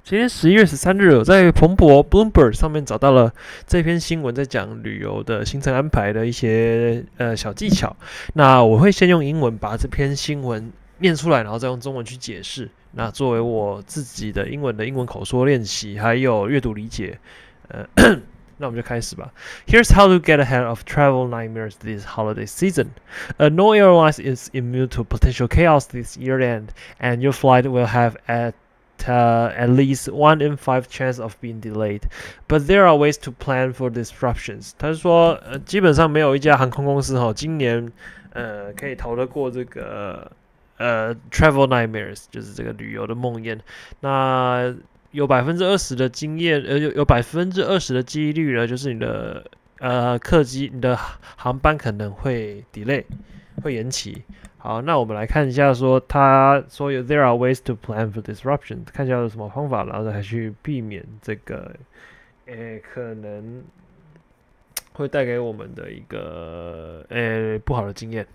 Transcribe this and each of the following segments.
今天11月13日，我在彭博 Bloomberg 上面找到了这篇新闻，在讲旅游的行程安排的一些小技巧。那我会先用英文把这篇新闻念出来，然后再用中文去解释。那作为我自己的英文口说练习，还有阅读理解。那我们就开始吧。Here's how to get ahead of travel nightmares this holiday season. No airline is immune to potential chaos this year end, and your flight will have at least 1 in 5 chance of being delayed, but there are ways to plan for disruptions. 他说，基本上没有一家航空公司今年可以逃得过这个travel nightmares，就是这个旅游的梦魇。那有20%的经验，有20%的几率呢，就是你的客机、你的航班可能会 delay，会延期。好，那我们来看一下，他说有 there are ways to plan for disruption， 看一下有什么方法，然后再去避免这个，可能会带给我们的一个，不好的经验。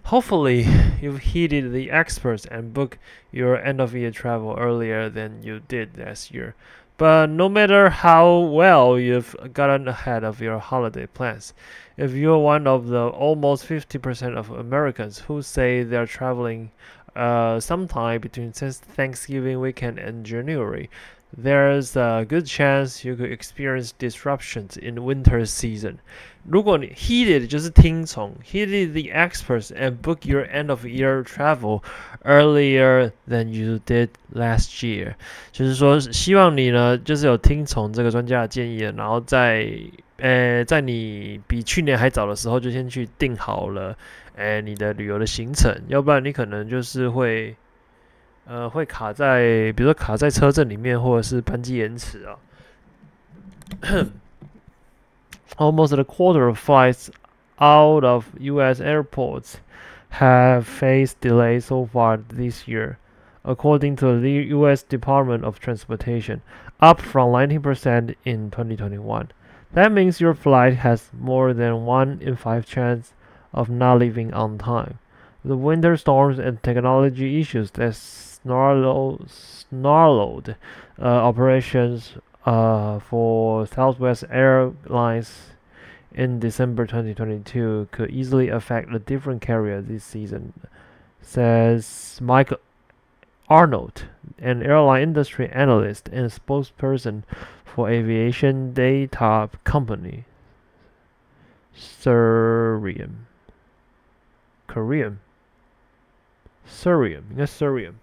Hopefully, you've heeded the experts and booked your end-of-year travel earlier than you did last year. But no matter how well you've gotten ahead of your holiday plans, if you're one of the almost 50% of Americans who say they're traveling sometime between Thanksgiving weekend and January, there's a good chance you could experience disruptions in winter season. 如果你 heeded 就是听从 heeded the experts and book your end of year travel earlier than you did last year， 就是说希望你呢就是有听从这个专家的建议，然后在你比去年还早的时候就先去定好了你的旅游的行程，要不然你可能就是会卡在比如说卡在车阵里面，或者是班机延迟啊。Almost a quarter of flights out of U.S. airports have faced delays so far this year, according to the U.S. Department of Transportation, up from 19% in 2021. That means your flight has more than 1 in 5 chance of not leaving on time. The winter storms and technology issues that snarled operations for Southwest Airlines in December 2022 could easily affect a different carrier this season, says Mike Arnold, an airline industry analyst and spokesperson for aviation data company Cerium. Cerium 应该 Cerium。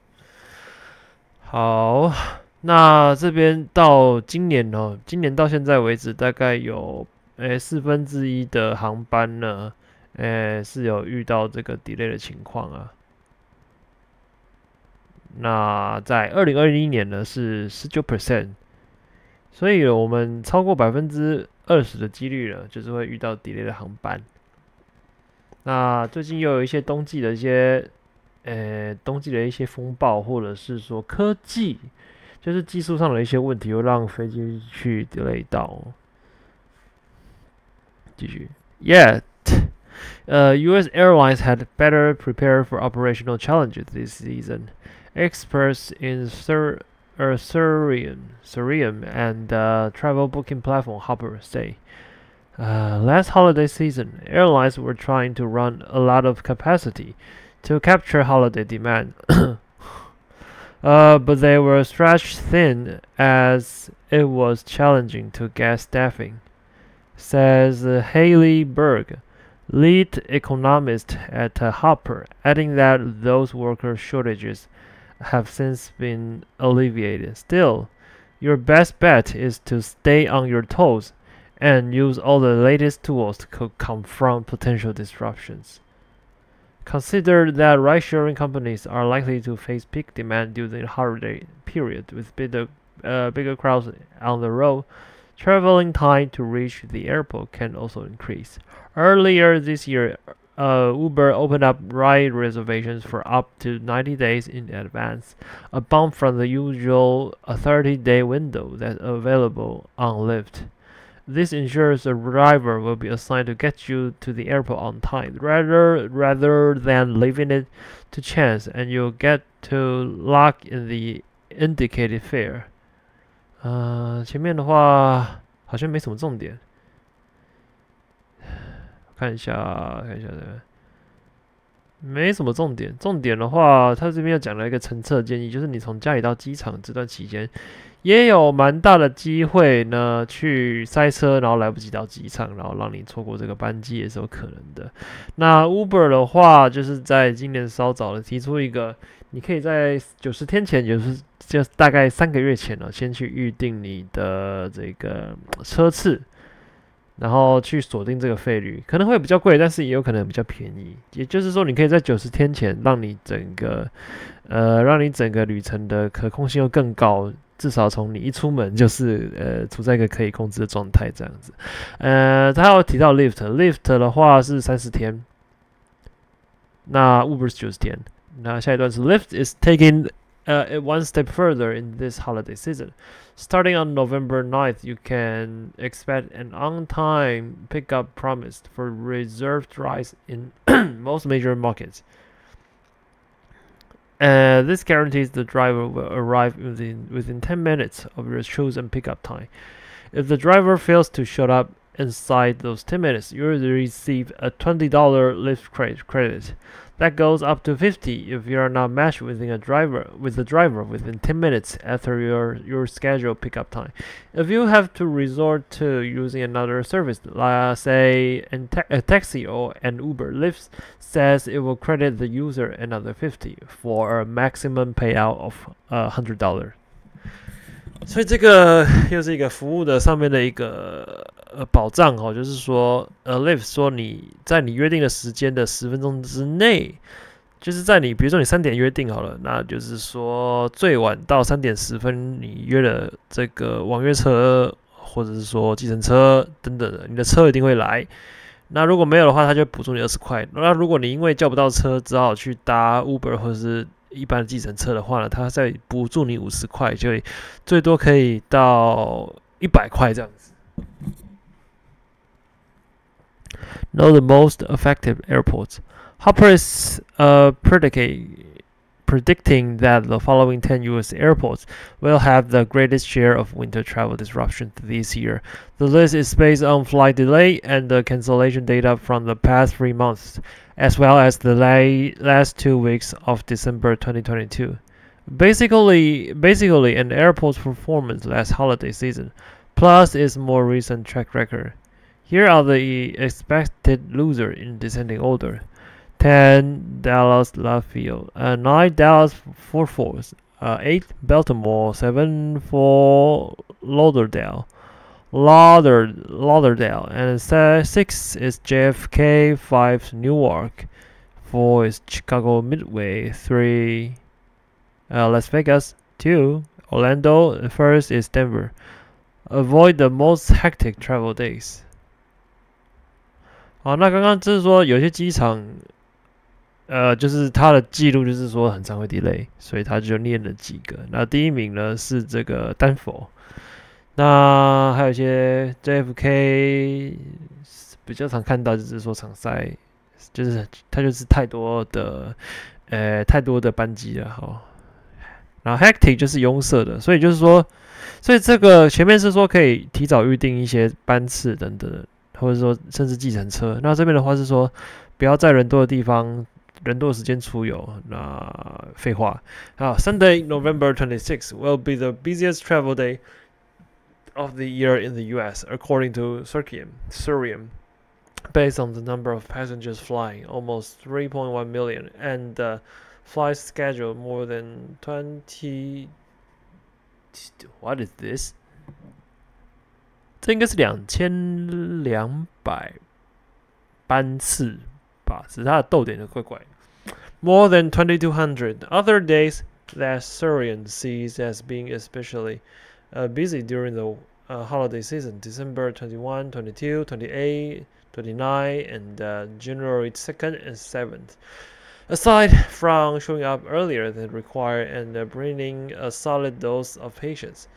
好，那这边到今年到现在为止，大概有1/4的航班呢，是有遇到这个 delay 的情况啊。那在2021年呢是19%，所以我们超过20%的几率呢，就是会遇到 delay 的航班。那最近又有一些冬季的一些风暴，或者是说科技，就是技术上的一些问题，又让飞机去 delay 到。继续 ，Yet, U.S. airlines had better prepared for operational challenges this season. Experts in Cerium and travel booking platform Hopper say. Last holiday season, airlines were trying to run a lot of capacity to capture holiday demand, but they were stretched thin as it was challenging to get staffing, says Haley Berg, lead economist at Hopper, adding that those worker shortages have since been alleviated. Still, your best bet is to stay on your toes and use all the latest tools to confront potential disruptions. Consider that ride-sharing companies are likely to face peak demand during the holiday period with bigger crowds on the road. Traveling time to reach the airport can also increase. Earlier this year, Uber opened up ride reservations for up to 90 days in advance, a bump from the usual 30-day window that's available on Lyft. This ensures a driver will be assigned to get you to the airport on time, rather than leaving it to chance, and you'll get to lock in the indicated fare. 前面的话好像没什么重点，看一下，看一下这个。没什么重点，重点的话，他这边又讲了一个乘车建议，就是你从家里到机场这段期间，也有蛮大的机会呢，去塞车，然后来不及到机场，然后让你错过这个班机也是有可能的。那 Uber 的话，就是在今年稍早的提出一个，你可以在90天前，就是大概3个月前呢，先去预定你的这个车次。然后去锁定这个费率，可能会比较贵，但是也有可能比较便宜。也就是说，你可以在90天前，让你整个旅程的可控性又更高，至少从你一出门就是处在一个可以控制的状态这样子。他有提到 Lyft 的话是30天，那 Uber 是90天。那下一段是 Lyft is taking it one step further in this holiday season. Starting on November 9th, you can expect an on-time pickup promised for reserved rides in most major markets. This guarantees the driver will arrive within 10 minutes of your chosen pickup time. If the driver fails to show up inside those 10 minutes, you will receive a $20 Lyft credit. That goes up to 50 if you are not matched with the driver within 10 minutes after your scheduled pickup time. If you have to resort to using another service, say a taxi or an Uber, Lyft says it will credit the user another 50 for a maximum payout of $100. 所以这个又是一个服务的上面的一个保障哦，就是说Lyft 说你在你约定的时间的10分钟之内，就是在你比如说你3点约定好了，那就是说最晚到3点10分你约了这个网约车或者是说计程车等等的，你的车一定会来。那如果没有的话，他就补助你20块。那如果你因为叫不到车，只好去搭 Uber 或者是一般的计程车的话呢，他再补助你50块，就最多可以到100块这样子。Know the most effective airports. Hopper is predicting that the following 10 U.S. airports will have the greatest share of winter travel disruption this year. The list is based on flight delay and the cancellation data from the past 3 months, as well as the last 2 weeks of December 2022. Basically, an airport's performance last holiday season, plus its more recent track record. Here are the expected losers in descending order. 10 Dallas Love Field, 9 Dallas Fort Worth, 8 Baltimore, 7 for Lauderdale, and 6 is JFK, 5 Newark, 4 is Chicago Midway, 3 Las Vegas, 2 Orlando, 1st is Denver. Avoid the most hectic travel days. 好，那刚刚就是说有些机场，就是它的记录就是说很常会 delay， 所以他就念了几个。那第一名呢是这个丹佛，那还有一些 JFK 比较常看到就是说场赛，就是它就是太多的班机了哈。然后 hectic 就是拥塞的，所以就是说，所以这个前面是说可以提早预定一些班次等等的。或者说甚至计程车，那这边的话是说不要在人多的地方、人多的时间出游。那废话，好 ，Sunday, November 26th will be the busiest travel day of the year in the U.S. according to Cirium, based on the number of passengers flying, almost 3.1 million, and flights scheduled more than 20. What is this? 这应该是2200班次吧，只是它的逗点就怪怪。More than 2,200 other days that Cirium sees as being especially busy during the holiday season: December 21, 22, 28, 29, and January 2nd and 7th. Aside from showing up earlier than required and bringing a solid dose of patience,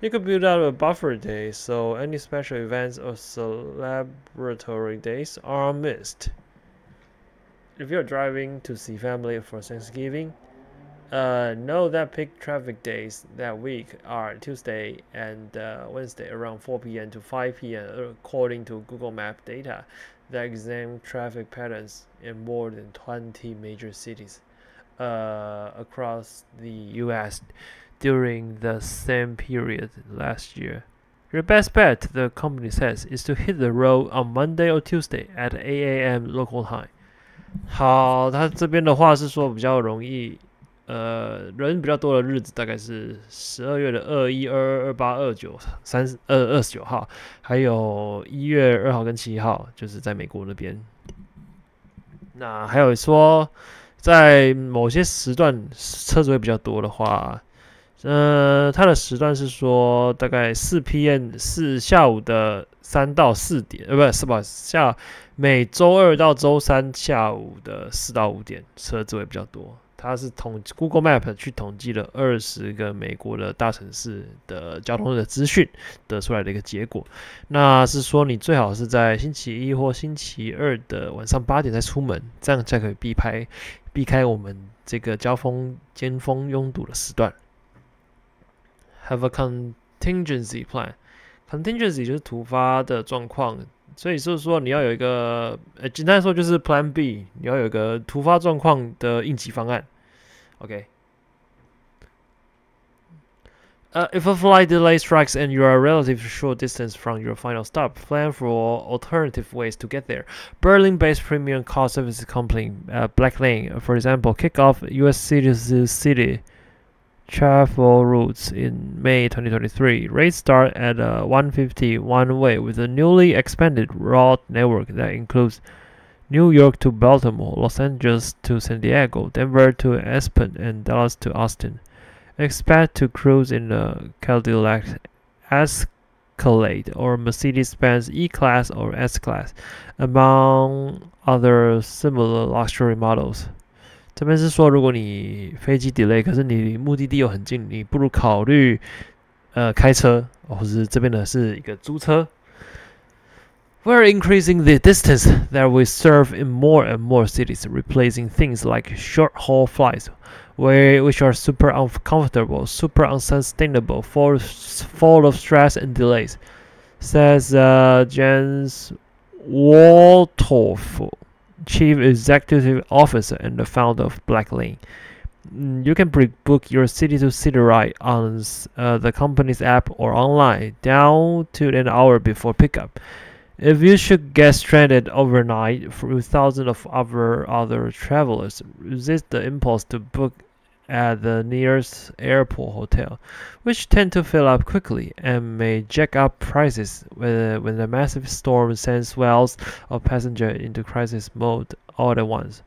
You could build out a buffer day so any special events or celebratory days are missed. If you're driving to see family for Thanksgiving, know that peak traffic days that week are Tuesday and Wednesday around 4 p.m. to 5 p.m. according to Google Map data that examine traffic patterns in more than 20 major cities across the U.S. during the same period last year. Your best bet, the company says, is to hit the road on Monday or Tuesday at 8 a.m. local time. 好，他这边的话是说比较容易，人比较多的日子大概是12月的21、22、28、29、29号，还有1月2号跟7号，就是在美国那边。那还有说，在某些时段车子会比较多的话，它的时段是说大概4 p.m. 是下午的3到4点，不是吧？每周2到周3下午的4到5点，车子会比较多。它是Google Map 去统计了20个美国的大城市的交通的资讯得出来的一个结果。那是说你最好是在星期一或星期二的晚上8点再出门，这样才可以避开我们这个尖峰拥堵的时段。Have a contingency plan。Contingency 就是突发的状况，所以就是说你要有一个，简单来说就是 Plan B， 你要有一个突发状况的应急方案。OK。If a flight delay strikes and you are a relatively short distance from your final stop, plan for alternative ways to get there. Berlin-based premium car service company Blacklane, for example, kick off U.S. city-to-city travel routes in May 2023. Rates start at 150 one way with a newly expanded route network that includes New York to Baltimore, Los Angeles to San Diego, Denver to Aspen, and Dallas to Austin. Expect to cruise in a Cadillac Escalade or Mercedes-Benz E-Class or S-Class, among other similar luxury models. 这边是说，如果你飞机 delay， 可是你离目的地又很近，你不如考虑开车，或者是这边的是一个租车。We're increasing the distance that we serve in more and more cities, replacing things like short-haul flights, which are super uncomfortable, super unsustainable, full of stress and delays, says Jens Waltorf, Chief Executive Officer and the founder of Blacklane. You can book your city-to-city ride on the company's app or online, down to an hour before pickup. If you should get stranded overnight with thousands of other travelers, resist the impulse to book at the nearest airport hotel, which tend to fill up quickly and may jack up prices when a massive storm sends swells of passengers into crisis mode all at once.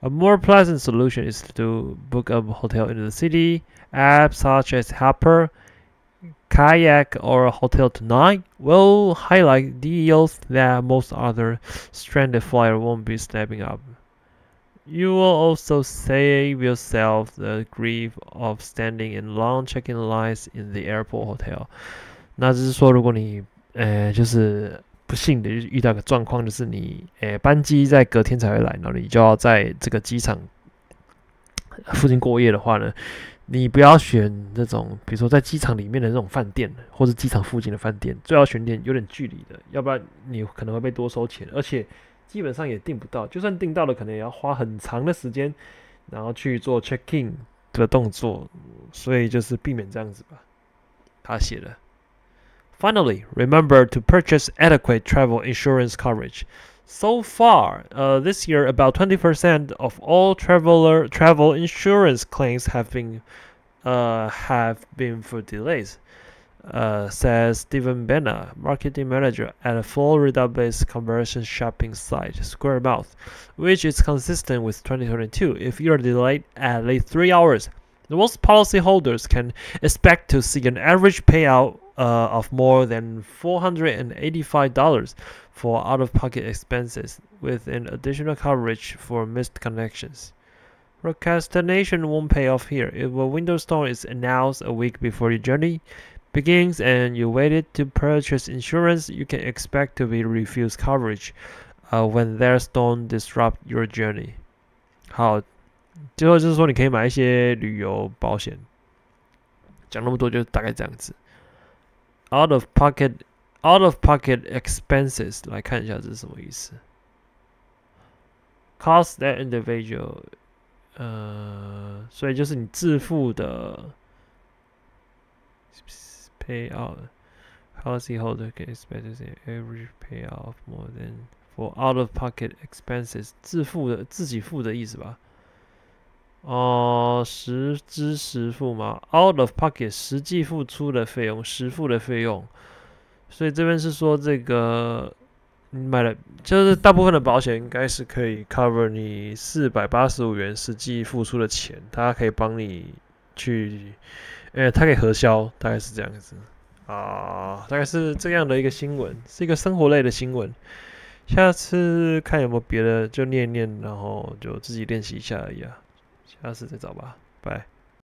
A more pleasant solution is to book a hotel in the city. Apps such as Hopper, Kayak, or Hotel Tonight will highlight deals that most other stranded flyers won't be snapping up. You will also save yourself the grief of standing in long check-in lines in the airport hotel. 那就是说，如果你就是不幸的遇到个状况，就是你班机在隔天才会来，然后你就要在这个机场附近过夜的话呢，你不要选那种，比如说在机场里面的那种饭店，或是机场附近的饭店，最好选点有点距离的，要不然你可能会被多收钱，而且基本上也订不到，就算订到了，可能也要花很长的时间，然后去做 check in 的动作，所以就是避免这样子吧。他写的。Finally, remember to purchase adequate travel insurance coverage. So far, this year, about 20% of all travel insurance claims have been for delays, says Steven Benna, marketing manager at a Florida-based conversion shopping site, Squaremouth, which is consistent with 2022. If you're delayed at least 3 hours, most policyholders can expect to see an average payout of more than $485 for out-of-pocket expenses, with an additional coverage for missed connections. Procrastination won't pay off here. If a window storm is announced a week before your journey, begins and you waited to purchase insurance, you can expect to be refused coverage when their storm disrupt your journey. 好，最后就是说你可以买一些旅游保险。讲那么多就大概这样子。Out of pocket expenses 来看一下这是什么意思。Cost that individual， 所以就是你自付的 payout。Policyholder can expect an average payout of more than for out-of-pocket expenses， 自己付的意思吧？实支实付吗 ？Out of pocket 实际付出的费用，实付的费用。所以这边是说这个你买了，就是大部分的保险应该是可以 cover 你485元实际付出的钱，它可以帮你去，它可以核销，大概是这样子。大概是这样的一个新闻，是一个生活类的新闻。下次看有没有别的，就念念，然后就自己练习一下而已啊。下次再找吧，拜。